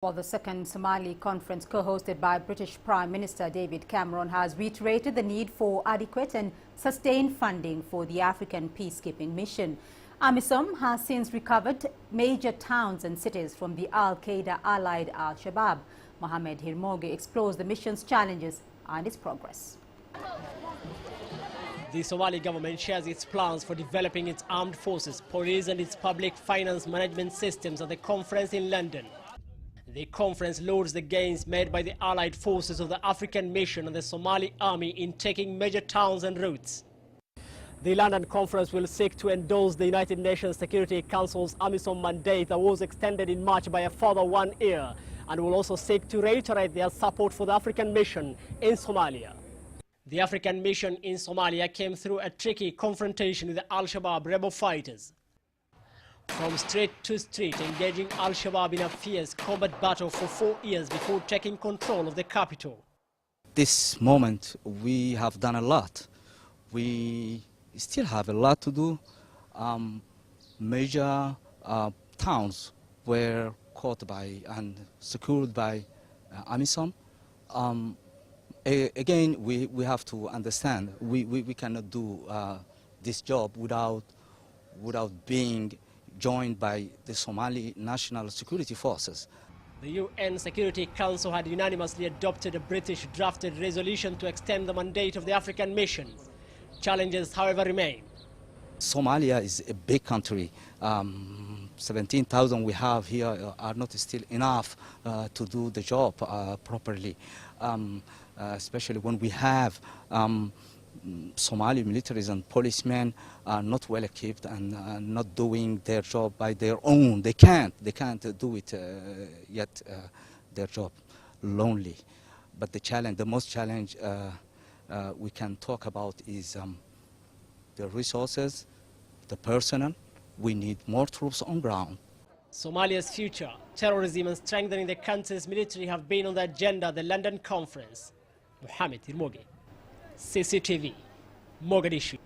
Well, the second Somali conference, co-hosted by British Prime Minister David Cameron, has reiterated the need for adequate and sustained funding for the African peacekeeping mission. Amisom has since recovered major towns and cities from the Al-qaeda allied Al-shabab. Mohamed Hirmoge explores the mission's challenges and its progress. The Somali government shares its plans for developing its armed forces, police and its public finance management systems at the conference in London. The conference lauds the gains made by the allied forces of the African mission and the Somali army in taking major towns and routes. The London conference will seek to endorse the United Nations Security Council's Amisom mandate that was extended in March by a further 1 year, and will also seek to reiterate their support for the African mission in Somalia. The African mission in Somalia came through a tricky confrontation with the Al-shabab rebel fighters. From street to street, engaging Al-shabab in a fierce combat battle for 4 years before taking control of the capital. This moment, we have done a lot. We still have a lot to do. Major towns were caught by and secured by Amisom. Again, we have to understand we cannot do this job without being joined by the Somali National Security Forces. The UN Security Council had unanimously adopted a British-drafted resolution to extend the mandate of the African mission. Challenges, however, remain. Somalia is a big country. 17,000 we have here are not still enough to do the job properly, especially when we have Somali militaries and policemen are not well equipped and not doing their job by their own. They can't do it yet, their job lonely. But the most challenge we can talk about is the resources, the personnel. We need more troops on ground. Somalia's future, terrorism and strengthening the country's military have been on the agenda at the London conference. Mohamed Hirmoge, CCTV, Mogadishu.